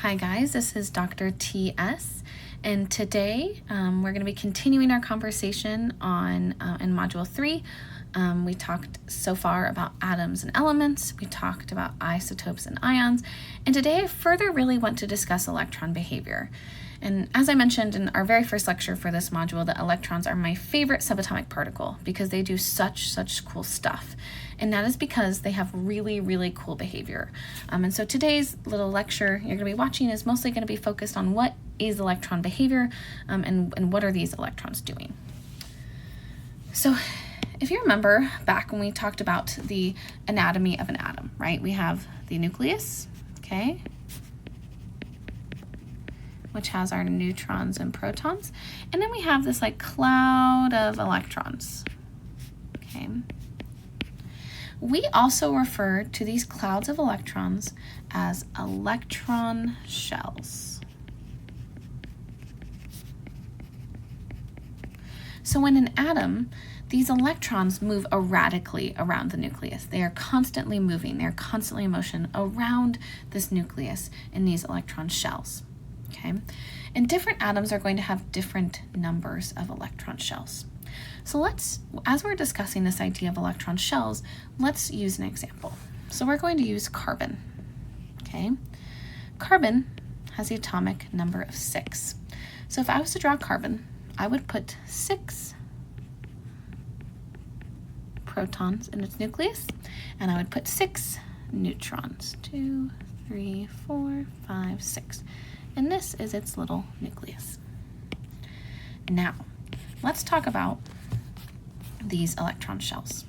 Hi guys, this is Dr. TS, and today we're going to be continuing our conversation on in Module 3. We talked so far about atoms and elements, we talked about isotopes and ions, and today I further really want to discuss electron behavior. And as I mentioned in our very first lecture for this module, that electrons are my favorite subatomic particle because they do such cool stuff. And that is because they have really cool behavior. And so today's little lecture you're going to be watching is mostly going to be focused on what is electron behavior and what are these electrons doing. So if you remember back when we talked about the anatomy of an atom, right? We have the nucleus, okay, which has our neutrons and protons. And then we have this like cloud of electrons, okay? We also refer to these clouds of electrons as electron shells. So in an atom, these electrons move erratically around the nucleus. They are constantly moving, they're constantly in motion around this nucleus in these electron shells. Okay, and different atoms are going to have different numbers of electron shells. So as we're discussing this idea of electron shells, let's use an example. So we're going to use carbon, okay? Carbon has the atomic number of 6. So if I was to draw carbon, I would put 6 protons in its nucleus, and I would put 6 neutrons, 2, 3, 4, 5, 6. And this is its little nucleus. Now, let's talk about these electron shells.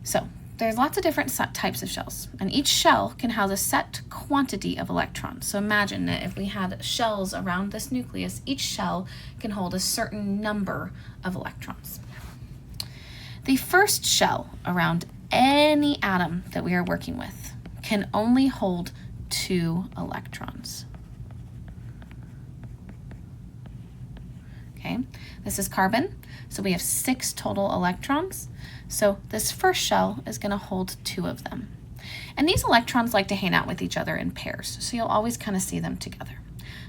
So, there's lots of different types of shells, and each shell can house a set quantity of electrons. So imagine that if we had shells around this nucleus, each shell can hold a certain number of electrons. The first shell around any atom that we are working with can only hold 2 electrons. Okay, this is carbon, so we have 6 total electrons. So this first shell is going to hold 2 of them. And these electrons like to hang out with each other in pairs, so you'll always kind of see them together.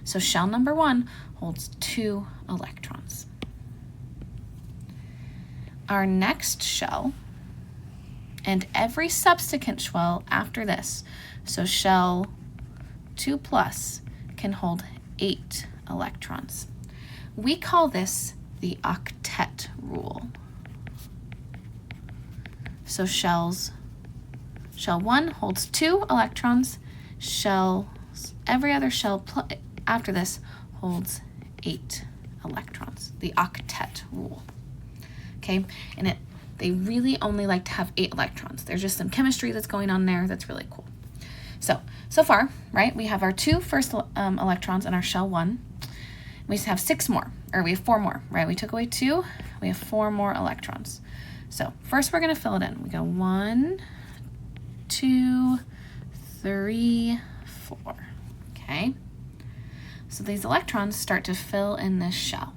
So shell number 1 holds 2 electrons. Our next shell, and every subsequent shell after this, so shell 2 plus can hold 8 electrons. We call this the octet rule. So shell 1 holds 2 electrons, every other shell after this holds 8 electrons, the octet rule. Okay, and they really only like to have 8 electrons. There's just some chemistry that's going on there that's really cool. So far, right, we have our 2 first electrons in our shell 1. We have 6 more, or we have 4 more, right? We took away 2, we have 4 more electrons. So first we're gonna fill it in. We go 1, 2, 3, 4, okay? So these electrons start to fill in this shell.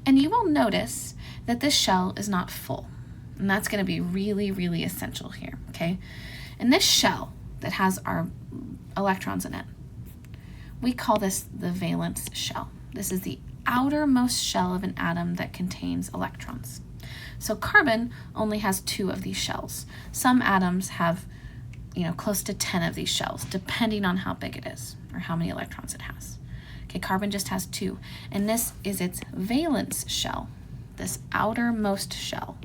And you will notice that this shell is not full. And that's gonna be really essential here, okay? And this shell that has our electrons in it, we call this the valence shell. This is the outermost shell of an atom that contains electrons. So carbon only has 2 of these shells. Some atoms have, close to 10 of these shells, depending on how big it is or how many electrons it has. Okay, carbon just has 2, and this is its valence shell, this outermost shell.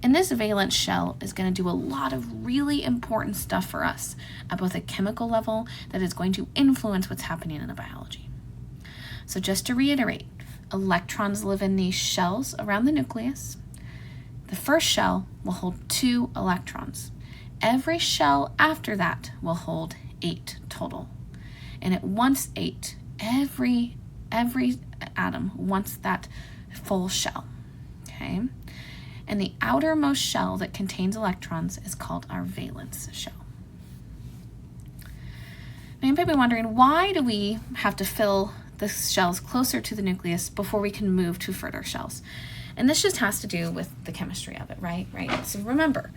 And this valence shell is going to do a lot of really important stuff for us at both a chemical level that is going to influence what's happening in the biology. So just to reiterate, electrons live in these shells around the nucleus. The first shell will hold 2 electrons. Every shell after that will hold 8 total. And it wants 8. Every atom wants that full shell, okay? And the outermost shell that contains electrons is called our valence shell. Now you might be wondering, why do we have to fill the shells closer to the nucleus before we can move to further shells? And this just has to do with the chemistry of it, right? So remember,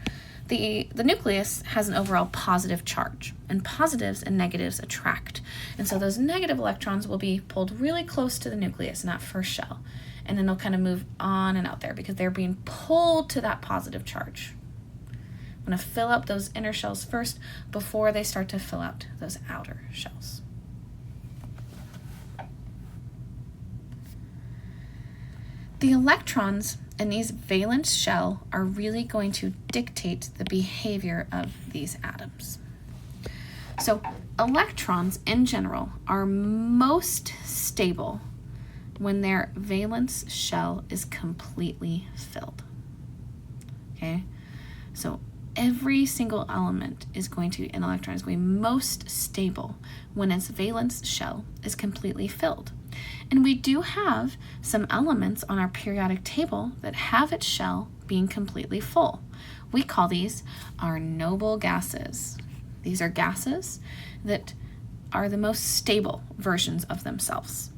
the nucleus has an overall positive charge, and positives and negatives attract. And so those negative electrons will be pulled really close to the nucleus in that first shell, and then they'll kind of move on and out there because they're being pulled to that positive charge. I'm going to fill up those inner shells first before they start to fill out those outer shells. The electrons in these valence shell are really going to dictate the behavior of these atoms. So electrons in general are most stable when their valence shell is completely filled. Okay, so every single element is going to, an electron is going to be most stable when its valence shell is completely filled. And we do have some elements on our periodic table that have its shell being completely full. We call these our noble gases. These are gases that are the most stable versions of themselves.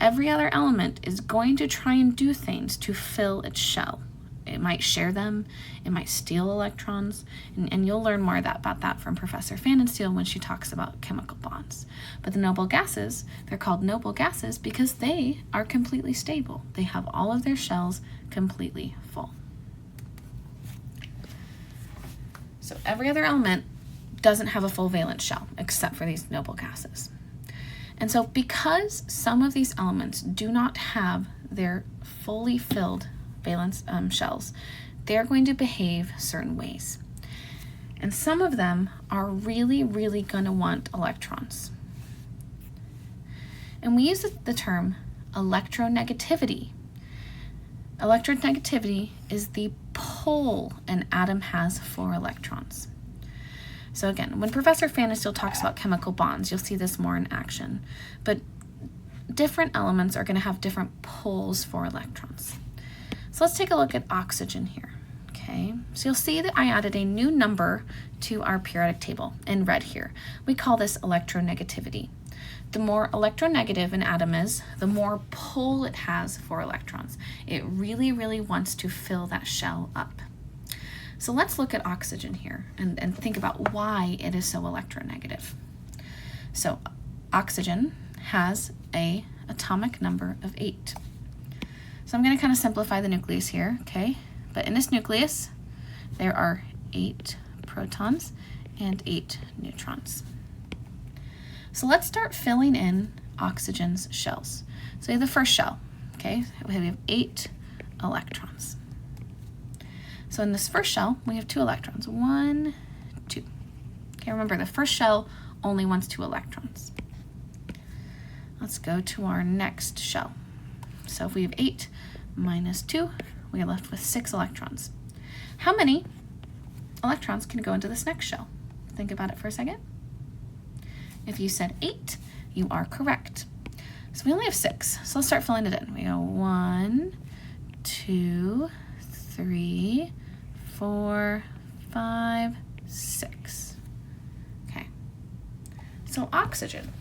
Every other element is going to try and do things to fill its shell. It might share them, it might steal electrons, and you'll learn more about that from Professor Pfannenstiel when she talks about chemical bonds. But the noble gases, they're called noble gases because they are completely stable. They have all of their shells completely full. So every other element doesn't have a full valence shell except for these noble gases. And so because some of these elements do not have their fully filled valence shells, they're going to behave certain ways. And some of them are really, really going to want electrons. And we use the term electronegativity. Electronegativity is the pull an atom has for electrons. So again, when Professor Pfannenstiel talks about chemical bonds, you'll see this more in action. But different elements are going to have different pulls for electrons. So let's take a look at oxygen here, okay? So you'll see that I added a new number to our periodic table in red here. We call this electronegativity. The more electronegative an atom is, the more pull it has for electrons. It really, really wants to fill that shell up. So let's look at oxygen here and think about why it is so electronegative. So oxygen has an atomic number of 8. So I'm going to kind of simplify the nucleus here, okay? But in this nucleus, there are 8 protons and 8 neutrons. So let's start filling in oxygen's shells. So we have the first shell, okay? We have 8 electrons. So in this first shell, we have 2 electrons. 1, 2. Okay, remember the first shell only wants 2 electrons. Let's go to our next shell. So if we have 8 minus 2, we are left with 6 electrons. How many electrons can go into this next shell? Think about it for a second. If you said 8, you are correct. So we only have 6. So let's start filling it in. We go 1, 2, 3, 4, 5, 6. Okay. So oxygen,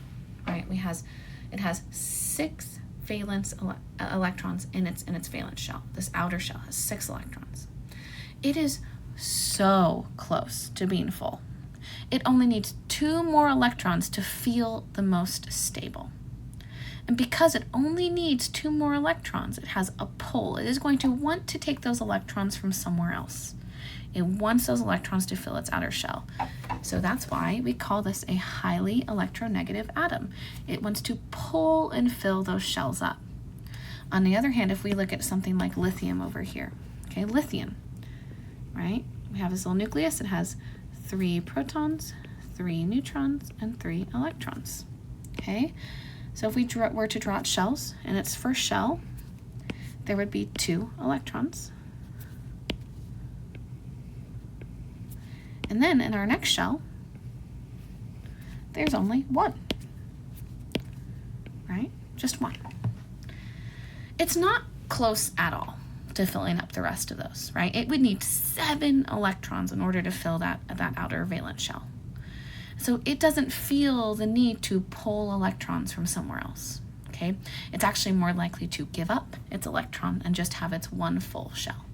right? It has 6 valence electrons in its valence shell. This outer shell has 6 electrons. It is so close to being full. It only needs 2 more electrons to feel the most stable. And because it only needs 2 more electrons, it has a pull. It is going to want to take those electrons from somewhere else. It wants those electrons to fill its outer shell. So that's why we call this a highly electronegative atom. It wants to pull and fill those shells up. On the other hand, if we look at something like lithium over here, okay, lithium, right? We have this little nucleus. It has 3 protons, 3 neutrons, and 3 electrons, okay? So if we were to draw its shells, in its first shell, there would be 2 electrons. And then in our next shell, there's only 1, right? Just 1. It's not close at all to filling up the rest of those, right? It would need 7 electrons in order to fill that outer valence shell. So it doesn't feel the need to pull electrons from somewhere else, okay? It's actually more likely to give up its electron and just have its one full shell.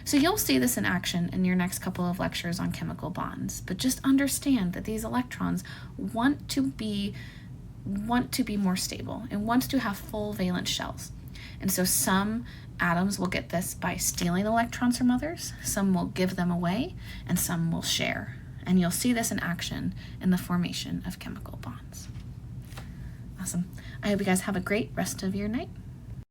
So you'll see this in action in your next couple of lectures on chemical bonds, but just understand that these electrons want to be more stable and want to have full valence shells. And so some atoms will get this by stealing electrons from others, some will give them away, and some will share. And you'll see this in action in the formation of chemical bonds. Awesome. I hope you guys have a great rest of your night.